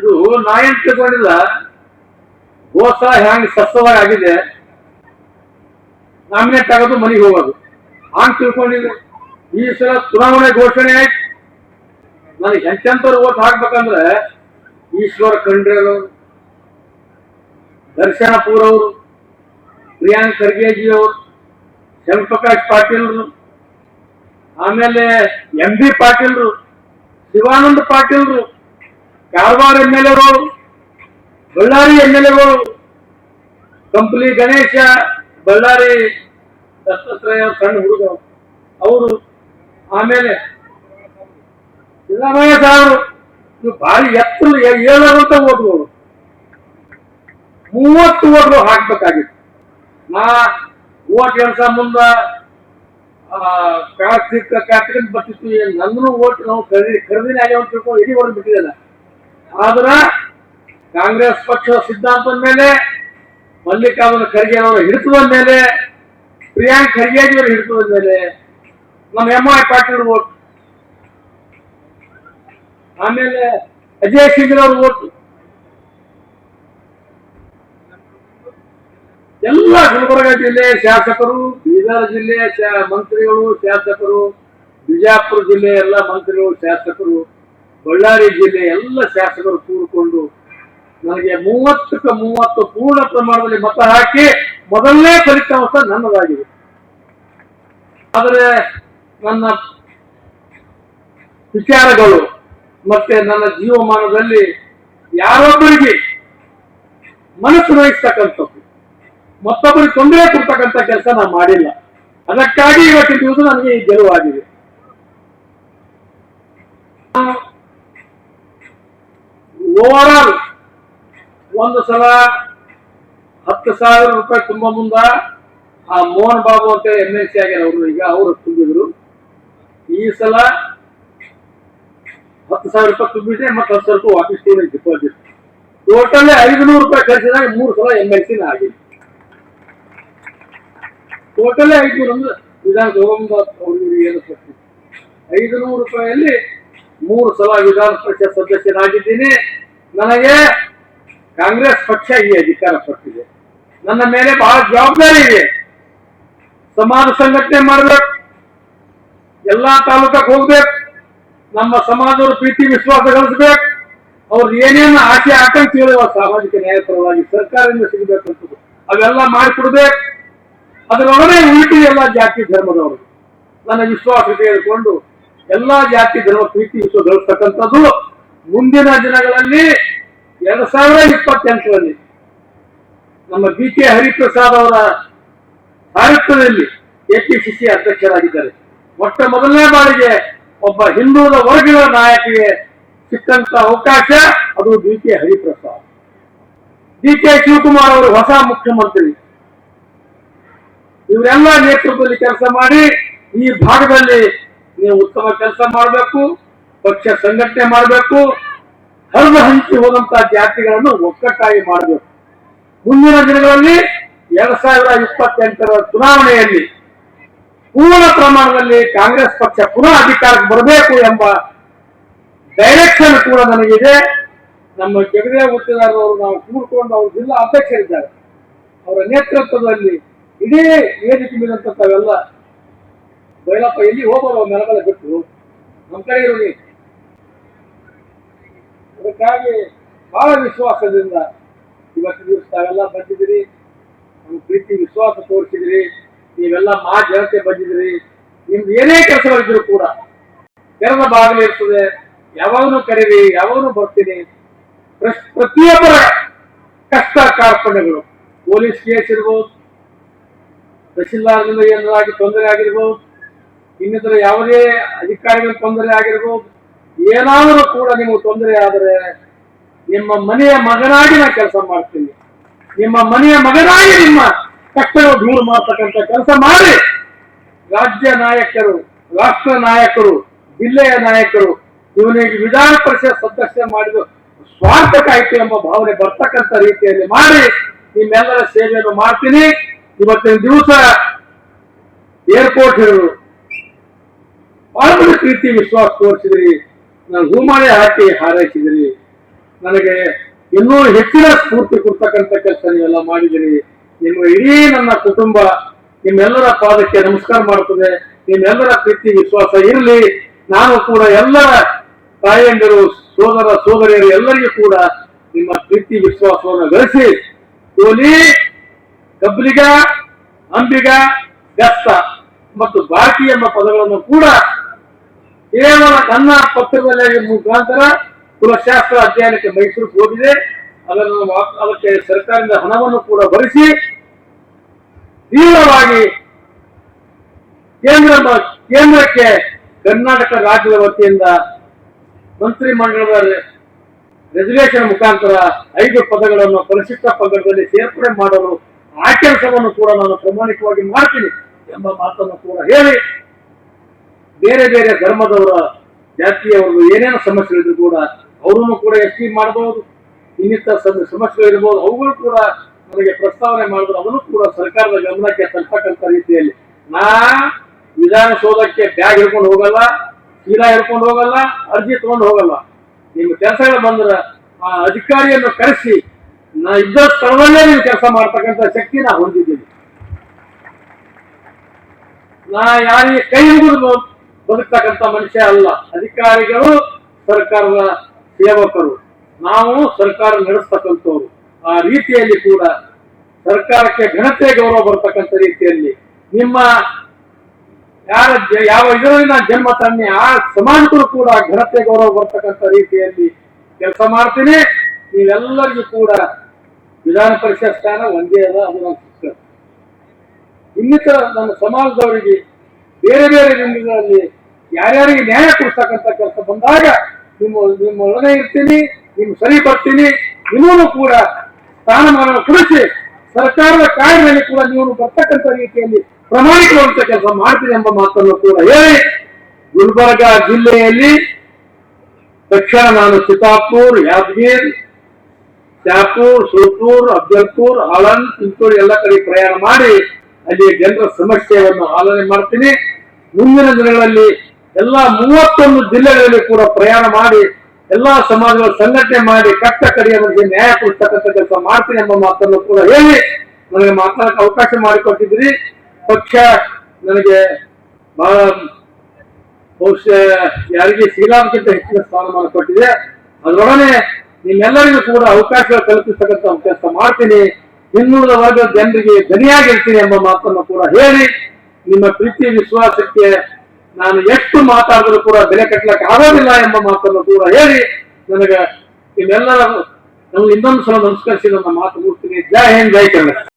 ಇದು ನಾ ಏನ್ ತಿಳ್ಕೊಂಡಿಲ್ಲ, ಹೋದ ಸಲ ಹ್ಯಾಂಗ ಸಸ್ತವಾಗಿ ಆಗಿದೆ, ನಾಮಿನೇಟ್ ಆಗೋದು ಮನೆಗೆ ಹೋಗೋದು ಹಂಗ್ ತಿಳ್ಕೊಂಡಿದ್ದೆ. ಈ ಸಲ ಚುನಾವಣೆ ಘೋಷಣೆ ಆಯ್ತು, ನನಗೆ ಎಂತೆಂಥವ್ರು ಓಟ್ ಹಾಕ್ಬೇಕಂದ್ರೆ ಈಶ್ವರ ಖಂಡ್ರೆ ಅವರು, ದರ್ಶನ ಪೂರ್ ಅವರು, ಪ್ರಿಯಾಂಕ್ ಖರ್ಗೆಜಿ ಅವರು, ಶಿವಪ್ರಕಾಶ್ ಪಾಟೀಲ್ರು, ಆಮೇಲೆ ಎಂ ಬಿ ಪಾಟೀಲ್ರು, ಶಿವಾನಂದ ಪಾಟೀಲ್ರು, ಕಾರವಾರ MLA ಗಳು, ಬಳ್ಳಾರಿ MLA ಗಳು, ಕಂಪ್ಲಿ ಗಣೇಶ, ಬಳ್ಳಾರಿ ದತ್ತಾತ್ರೇಯ ಸಣ್ಣ ಹುಡುಗ ಅವರು, ಆಮೇಲೆ ಸಿದ್ದರಾಮಯ್ಯ ಸಾಹೇಬರು, ಇವು ಭಾರಿ ಎತ್ತಲು 7 ಓಟ್ಗಳು, 30 ಓಟ್ಗಳು ಹಾಕ್ಬೇಕಾಗಿತ್ತು. ನಾ ಓಟ್ ಎಲ್ಸ ಮುಂದ ಕಾರ್ತಿಕ್ ಬರ್ತಿತ್ತು, ನಂದೂ ಓಟ್ ನಾವು ಖರೀದಿನ ಆಗ್ಯಾವ ಅಂತ ತಿಳ್ಕೊಂಡು ಇಡೀ ಹೊಡೆದು ಬಿಟ್ಟಿದ್ದಲ್ಲ. ಆದ್ರ ಕಾಂಗ್ರೆಸ್ ಪಕ್ಷದ ಸಿದ್ಧಾಂತದ ಮೇಲೆ, ಮಲ್ಲಿಕಾರ್ಜುನ ಖರ್ಗೆ ಅವರ ಹಿಡಿತದ ಮೇಲೆ, ಪ್ರಿಯಾಂಕ್ ಖರ್ಗೆಜಿ ಅವರ ಹಿಡಿತದ ಮೇಲೆ ನಮ್ಮ MI ಪಾಟೀಲ್ ಓಟ್, ಆಮೇಲೆ ಅಜಯ್ ಸಿಂಗ್ ಅವ್ರ ಓಟ್, ಎಲ್ಲ ಗುಲ್ಬರ್ಗ ಜಿಲ್ಲೆ ಶಾಸಕರು, ಬೀದರ್ ಜಿಲ್ಲೆ ಮಂತ್ರಿಗಳು ಶಾಸಕರು, ಬಿಜಾಪುರ ಜಿಲ್ಲೆ ಎಲ್ಲ ಮಂತ್ರಿಗಳು ಶಾಸಕರು, ಬಳ್ಳಾರಿ ಜಿಲ್ಲೆ ಎಲ್ಲ ಶಾಸಕರು ಕೂಡಿಕೊಂಡು ನನಗೆ 30ಕ್ಕೆ 30 ಪೂರ್ಣ ಪ್ರಮಾಣದಲ್ಲಿ ಮತ ಹಾಕಿ ಮೊದಲನೇ ಫಲಿತಾಂಶ ನನ್ನದಾಗಿದೆ. ಆದರೆ ನನ್ನ ವಿಚಾರಗಳು ಮತ್ತೆ ನನ್ನ ಜೀವಮಾನದಲ್ಲಿ ಯಾರೊಬ್ಬರಿಗೆ ಮನಸ್ಸು ನೋಯಿಸ್ತಕ್ಕಂಥದ್ದು, ಮತ್ತೊಬ್ಬರಿಗೆ ತೊಂದರೆ ಕೊಡ್ತಕ್ಕಂಥ ಕೆಲಸ ನಾನು ಮಾಡಿಲ್ಲ. ಅದಕ್ಕಾಗಿ ಇವತ್ತಿನ ದಿವಸ ನನಗೆ ಈ ಗೆಲುವಾಗಿದೆ. ಓವರ್ ಆಲ್ ಒಂದು ಸಲ 10,000 ರೂಪಾಯಿ ತುಂಬ ಮುಂದ ಆ ಮೋಹನ್ ಬಾಬು ಅಂತ MLC ಆಗ್ಯಾರ ಅವರು, ಈಗ ಅವರು ತುಂಬಿದ್ರು. ಈ ಸಲ 10,000 ರೂಪಾಯಿ ತುಂಬಿದ್ರೆ ಮತ್ತೆ 10,000 ರೂಪಾಯಿ ವಾಪಸ್ ತೊಗೊಂಡು ಡಿಪಾಸಿಟ್, ಟೋಟಲ್ 500 ರೂಪಾಯಿ ಖರ್ಚಿದಾಗ 3 ಸಲ MLC ಆಗಿದೆ. ಟೋಟಲ್ 500 ಅಂದ್ರೆ ವಿಧಾನಸಭಾ 500 ರೂಪಾಯಿಯಲ್ಲಿ 3 ಸಲ ವಿಧಾನ ಪರಿಷತ್ ಸದಸ್ಯನಾಗಿದ್ದೀನಿ. ನನಗೆ ಕಾಂಗ್ರೆಸ್ ಪಕ್ಷ ಈ ಅಧಿಕಾರ ಕೊಟ್ಟಿದೆ. ನನ್ನ ಮೇಲೆ ಬಹಳ ಜವಾಬ್ದಾರಿ ಇದೆ. ಸಮಾಜ ಸಂಘಟನೆ ಮಾಡಬೇಕು, ಎಲ್ಲಾ ತಾಲೂಕಕ್ಕೆ ಹೋಗ್ಬೇಕು, ನಮ್ಮ ಸಮಾಜದವರು ಪ್ರೀತಿ ವಿಶ್ವಾಸ ಗಳಿಸ್ಬೇಕು, ಅವ್ರದ್ದು ಏನೇನು ಆಸೆ ಆಕಾಂಕ್ಷೆಗಳಿವ ಸಾಮಾಜಿಕ ನ್ಯಾಯ ಪರವಾಗಿ ಸರ್ಕಾರದಿಂದ ಸಿಗಬೇಕಂತ ಅವೆಲ್ಲ ಮಾಡಿಕೊಡ್ಬೇಕು. ಅದರೊಳಗೆ ಉಳಿಟಿ ಎಲ್ಲ ಜಾತಿ ಧರ್ಮದವರು ನನ್ನ ವಿಶ್ವಾಸ ತೆಗೆದುಕೊಂಡು ಎಲ್ಲಾ ಜಾತಿ ಧರ್ಮ ಪ್ರೀತಿ ವಿಶ್ವಾಸ ಗಳಿಸ್ತಕ್ಕಂಥದ್ದು ಮುಂದಿನ ದಿನಗಳಲ್ಲಿ 2028ರಲ್ಲಿ ನಮ್ಮ BK ಹರಿಪ್ರಸಾದ್ ಅವರ ಸಾರಥ್ಯದಲ್ಲಿ APCC ಅಧ್ಯಕ್ಷರಾಗಿದ್ದಾರೆ. ಮೊಟ್ಟ ಮೊದಲನೇ ಬಾರಿಗೆ ಒಬ್ಬ ಹಿಂದುಳಿದ ವರ್ಗಗಳ ನಾಯಕಿಗೆ ಸಿಕ್ಕಂತ ಅವಕಾಶ ಅದು BK ಹರಿಪ್ರಸಾದ್. DK ಶಿವಕುಮಾರ್ ಅವರು ಹೊಸ ಮುಖ್ಯಮಂತ್ರಿ, ಇವರೆಲ್ಲ ನೇತೃತ್ವದಲ್ಲಿ ಕೆಲಸ ಮಾಡಿ ಈ ಭಾಗದಲ್ಲಿ ನೀವು ಉತ್ತಮ ಕೆಲಸ ಮಾಡಬೇಕು, ಪಕ್ಷ ಸಂಘಟನೆ ಮಾಡಬೇಕು, ಹರಿದು ಹಂಚಿ ಹೋದಂತಹ ಜಾತಿಗಳನ್ನು ಒಕ್ಕಟ್ಟಾಗಿ ಮಾಡಬೇಕು. ಮುಂದಿನ ದಿನಗಳಲ್ಲಿ 2028ರ ಚುನಾವಣೆಯಲ್ಲಿ ಪೂರ್ಣ ಪ್ರಮಾಣದಲ್ಲಿ ಕಾಂಗ್ರೆಸ್ ಪಕ್ಷ ಪುನಃ ಅಧಿಕಾರಕ್ಕೆ ಬರಬೇಕು ಎಂಬ ಡೈರೆಕ್ಷನ್ ಕೂಡ ನನಗಿದೆ. ನಮ್ಮ ಜಗದೇ ಹುಟ್ಟಿದಾರವರು ನಾವು ಕೂಡ್ಕೊಂಡು ಅವರು ಜಿಲ್ಲಾ ಅಧ್ಯಕ್ಷರಿದ್ದಾರೆ, ಅವರ ನೇತೃತ್ವದಲ್ಲಿ ಇಡೀ ವೇದಿಕೆ ಮೇಲಂತ ತಾವೆಲ್ಲ ಬೈಲಪ್ಪ ಎಲ್ಲಿ ಹೋಗೋದು ಮೆಲಬಲ ಬಿಟ್ಟು ನಮ್ಮ ಕಡೆ ಇರೋದು. ಅದಕ್ಕಾಗಿ ಬಹಳ ವಿಶ್ವಾಸದಿಂದ ಇವತ್ತು ದಿವಸ ತಾವೆಲ್ಲ ಬಂದಿದ್ದೀರಿ, ನಮ್ಮ ಪ್ರೀತಿ ವಿಶ್ವಾಸ ತೋರಿಸಿದಿರಿ, ನೀವೆಲ್ಲ ಜನತೆ ಬಂದಿದ್ದೀರಿ. ನಿಮ್ದು ಏನೇ ಕೆಲಸಗಳಿದ್ರು ಕೂಡ ತೆರೆದ ಬಾಗಿಲು ಇರ್ತದೆ, ಯಾವಾಗಲೂ ಕರೀರಿ, ಯಾವಾಗಲೂ ಬರ್ತೀನಿ. ಪ್ರತಿಯೊಬ್ಬರ ಕಷ್ಟ ಕಾರ್ಪಣ್ಯಗಳು, ಪೊಲೀಸ್ ಕೇಸ್ ಇರ್ಬೋದು, ತಹಶೀಲ್ದಾರ್ನಿಂದ ಏನಾಗಿ ತೊಂದರೆ ಆಗಿರ್ಬೋದು, ಇನ್ನಿತರ ಯಾವುದೇ ಅಧಿಕಾರಿಗಳ ತೊಂದರೆ ಆಗಿರ್ಬೋದು, ಏನಾದರೂ ಕೂಡ ನಿಮಗೆ ತೊಂದರೆ ಆದರೆ ನಿಮ್ಮ ಮನೆಯ ಮಗನಾಗಿ ನಾ ಕೆಲಸ ಮಾಡ್ತೀನಿ. ನಿಮ್ಮ ಮನೆಯ ಮಗನಾಗಿ ನಿಮ್ಮ ಕಷ್ಟಗಳು ದೂರ ಮಾಡತಕ್ಕಂಥ ಕೆಲಸ ಮಾಡಿ ರಾಜ್ಯ ನಾಯಕರು, ರಾಷ್ಟ್ರ ನಾಯಕರು, ಜಿಲ್ಲೆಯ ನಾಯಕರು ಇವನಿಗೆ ವಿಧಾನ ಪರಿಷತ್ ಸದಸ್ಯ ಮಾಡಿದ ಸ್ವಾರ್ಥಕ್ಕಾಯ್ತು ಎಂಬ ಭಾವನೆ ಬರ್ತಕ್ಕಂಥ ರೀತಿಯಲ್ಲಿ ಮಾಡಿ ನಿಮ್ಮೆಲ್ಲರ ಸೇವೆಯನ್ನು ಮಾಡ್ತೀನಿ. ಇವತ್ತಿನ ದಿವಸ ಏರ್ಪೋರ್ಟ್ ಬಹಳ ಪ್ರೀತಿ ವಿಶ್ವಾಸ ತೋರಿಸಿದ್ರಿ, ನಾನು ಹೂಮಾಲೆ ಹಾಕಿ ಹಾರೈಸಿದ್ರಿ. ನನಗೆ ಇನ್ನೂ ಹೆಚ್ಚಿನ ಸ್ಫೂರ್ತಿ ಕೊಡ್ತಕ್ಕಂಥ ಕೆಲಸ ನೀವೆಲ್ಲ ಮಾಡಿದಿರಿ. ನಿಮ್ಮ ಇಡೀ ನನ್ನ ಕುಟುಂಬ ನಿಮ್ಮೆಲ್ಲರ ಪಾದಕ್ಕೆ ನಮಸ್ಕಾರ ಮಾಡುತ್ತದೆ. ನಿಮ್ಮೆಲ್ಲರ ಪ್ರೀತಿ ವಿಶ್ವಾಸ ಇರಲಿ. ನಾನು ಕೂಡ ಎಲ್ಲರ ತಾಯಂದಿರು, ಸೋದರ ಸೋದರಿಯರು ಎಲ್ಲರಿಗೂ ಕೂಡ ನಿಮ್ಮ ಪ್ರೀತಿ ವಿಶ್ವಾಸವನ್ನು ಗಳಿಸಿ ಕೋಲಿ, ಕಬ್ಲಿಗ, ಅಂಬಿಗ, ಗಸ್ತ ಮತ್ತು ಬಾಕಿ ಎಂಬ ಪದಗಳನ್ನು ಕೂಡ ಕೇವಲ ನನ್ನ ಪತ್ರದಲ್ಲಿ ಮುಖಾಂತರ ಕುಲಶಾಸ್ತ್ರ ಅಧ್ಯಯನಕ್ಕೆ ಮೈಸೂರಿಗೆ ಹೋಗಿದೆ. ಅದಕ್ಕೆ ಸರ್ಕಾರದಿಂದ ಹಣವನ್ನು ಕೂಡ ಭರಿಸಿ ತೀವ್ರವಾಗಿ ಕೇಂದ್ರಕ್ಕೆ ಕರ್ನಾಟಕ ರಾಜ್ಯದ ವತಿಯಿಂದ ಮಂತ್ರಿ ಮಂಡಲದ ರೆಸಲ್ಯೂಷನ್ ಮುಖಾಂತರ 5 ಪದಗಳನ್ನು ಪರಿಶಿಷ್ಟ ಪದಗಳಲ್ಲಿ ಸೇರ್ಪಡೆ ಮಾಡಲು ಆ ಕೆಲಸವನ್ನು ಕೂಡ ನಾನು ಪ್ರಾಮಾಣಿಕವಾಗಿ ಮಾಡ್ತೀನಿ ಎಂಬ ಮಾತನ್ನು ಕೂಡ ಹೇಳಿ, ಬೇರೆ ಬೇರೆ ಧರ್ಮದವರ ಜಾತಿಯವರು ಏನೇನು ಸಮಸ್ಯೆಗಳಿದ್ರು ಕೂಡ ಅವರನ್ನು ಕೂಡ ಎಸ್ಟಿ ಮಾಡಬಹುದು, ಇನ್ನಿತರ ಸಮಸ್ಯೆಗಳಿರ್ಬೋದು, ಅವುಗಳು ಕೂಡ ನಮಗೆ ಪ್ರಸ್ತಾವನೆ ಮಾಡಿದ್ರು ಅದನ್ನು ಕೂಡ ಸರ್ಕಾರದ ಗಮನಕ್ಕೆ ತರ್ತಕ್ಕಂಥ ರೀತಿಯಲ್ಲಿ ನಾ ವಿಧಾನಸೌಧಕ್ಕೆ ಬ್ಯಾಗ್ ಹಿಡ್ಕೊಂಡು ಹೋಗಲ್ಲ, ಚೀಲ ಹಿಡ್ಕೊಂಡು ಹೋಗಲ್ಲ, ಅರ್ಜಿ ತಗೊಂಡು ಹೋಗಲ್ಲ. ನಿಮ್ಮ ಕೆಲಸಗಳು ಬಂದ್ರೆ ಆ ಅಧಿಕಾರಿಯನ್ನು ಕರೆಸಿ ನಾ ಇದ್ದ ಸ್ಥಳದಲ್ಲೇ ನೀವು ಕೆಲಸ ಮಾಡ್ತಕ್ಕಂಥ ಶಕ್ತಿ ನಾ ಹೊಂದಿದ್ದೀನಿ. ನಾ ಯಾರಿಗೆ ಕೈ ಮುಗಿದು ಬದುಕ್ತಕ್ಕಂಥ ಮನುಷ್ಯ ಅಲ್ಲ. ಅಧಿಕಾರಿಗಳು ಸರ್ಕಾರದ ಸೇವಕರು, ನಾವು ಸರ್ಕಾರ ನಡೆಸ್ತಕ್ಕಂಥವ್ರು. ಆ ರೀತಿಯಲ್ಲಿ ಕೂಡ ಸರ್ಕಾರಕ್ಕೆ ಘನತೆ ಗೌರವ ಬರ್ತಕ್ಕಂಥ ರೀತಿಯಲ್ಲಿ ನಿಮ್ಮ ಯಾವ ಇದರಲ್ಲಿ ನಾನು ಜನ್ಮ ತನ್ನಿ ಆ ಸಮಾಜಕ್ಕೂ ಕೂಡ ಘನತೆ ಗೌರವ ಬರ್ತಕ್ಕಂಥ ರೀತಿಯಲ್ಲಿ ಕೆಲಸ ಮಾಡ್ತೀನಿ. ನೀವೆಲ್ಲರಿಗೂ ಕೂಡ ವಿಧಾನ ಪರಿಷತ್ ಸ್ಥಾನ ಒಂದೇ ಅದ, ಅದು ನಾನು ಶಿಕ್ಷಕ. ಇನ್ನಿತರ ನನ್ನ ಸಮಾಜದವರಿಗೆ ಬೇರೆ ಬೇರೆ ರಂಗಗಳಲ್ಲಿ ಯಾರ್ಯಾರಿಗೆ ನ್ಯಾಯ ಕೊಡ್ತಕ್ಕಂಥ ಕೆಲಸ ಬಂದಾಗ ನಿಮ್ಮ ಒಳಗೆ ಇರ್ತೀನಿ, ನಿಮ್ ಸರಿ ಬರ್ತೀನಿ. ನಿಮ್ಮನ್ನು ಕೂಡ ಸ್ಥಾನಮಾನ ಕೊಡಿಸಿ ಸರ್ಕಾರದ ಕಾಯ್ದೆಯಲ್ಲಿ ಕೂಡ ನೀವು ಬರ್ತಕ್ಕಂಥ ರೀತಿಯಲ್ಲಿ ಪ್ರಾಮಾಣಿಕವಂತ ಕೆಲಸ ಮಾಡ್ತೀನಿ ಎಂಬ ಮಾತನ್ನು ಕೂಡ ಹೇಳಿ, ಗುಲ್ಬರ್ಗ ಜಿಲ್ಲೆಯಲ್ಲಿ ತಕ್ಷಣ ನಾನು ಚಿತ್ತಾಪುರ್, ಯಾದಗಿರ್, ಶಾಪುರ್, ಸುಲ್ಪುರ್, ಅಫ್ಜಲ್ಪುರ್, ಆಳಂದ್, ಚಿಂಚೋಳಿ ಎಲ್ಲ ಕಡೆ ಪ್ರಯಾಣ ಮಾಡಿ ಅಲ್ಲಿ ಜನರ ಸಮಸ್ಯೆಯನ್ನು ಆಲೋಚನೆ ಮಾಡ್ತೀನಿ. ಮುಂದಿನ ದಿನಗಳಲ್ಲಿ ಎಲ್ಲ 31 ಜಿಲ್ಲೆಗಳಲ್ಲಿ ಕೂಡ ಪ್ರಯಾಣ ಮಾಡಿ ಎಲ್ಲಾ ಸಮಾಜಗಳ ಸಂಘಟನೆ ಮಾಡಿ ಕಟ್ಟ ಕಡೆಯ ಬಗ್ಗೆ ನ್ಯಾಯ ಕೊಡ್ತಕ್ಕಂಥ ಕೆಲಸ ಮಾಡ್ತೀನಿ ಎಂಬ ಮಾತನ್ನು ಕೂಡ ಹೇಳಿ ನನಗೆ ಮಾತನಾಡಕ್ಕೆ ಅವಕಾಶ ಮಾಡಿಕೊಟ್ಟಿದ್ರಿ. ಪಕ್ಷ ನನಗೆ ಬಹಳ ಬಹುಶಃ ಯಾರಿಗೆ ಶ್ರೀರಾಮ್ಗಿಂತ ಹೆಚ್ಚಿನ ಸ್ಥಾನಮಾನ ಕೊಟ್ಟಿದೆ. ಅದರೊಡನೆ ನಿಮ್ಮೆಲ್ಲರಿಗೂ ಕೂಡ ಅವಕಾಶ ಕಲ್ಪಿಸ್ತಕ್ಕಂಥ ಕೆಲಸ ಮಾಡ್ತೀನಿ. ಹಿಂದುಳಿದ ವರ್ಗದ ಜನರಿಗೆ ಧನಿಯಾಗಿರ್ತೀನಿ ಎಂಬ ಮಾತನ್ನು ಕೂಡ ಹೇಳಿ, ನಿಮ್ಮ ಪ್ರೀತಿ ವಿಶ್ವಾಸಕ್ಕೆ ನಾನು ಎಷ್ಟು ಮಾತಾಡಿದ್ರು ಕೂಡ ಬೆಲೆ ಕಟ್ಟಲಿಕ್ಕೆ ಆಗೋದಿಲ್ಲ ಎಂಬ ಮಾತನ್ನು ಕೂಡ ಹೇಳಿ ನನಗೆ ನಿಮ್ಮೆಲ್ಲರ ಇನ್ನೊಂದು ಸಲ ನಮಸ್ಕರಿಸಿ ನನ್ನ ಮಾತು ಮುಗಿಸ್ತೀನಿ. ಜೈ ಹಿಂದ್, ಜೈ ಕರ್ನಾಟಕ.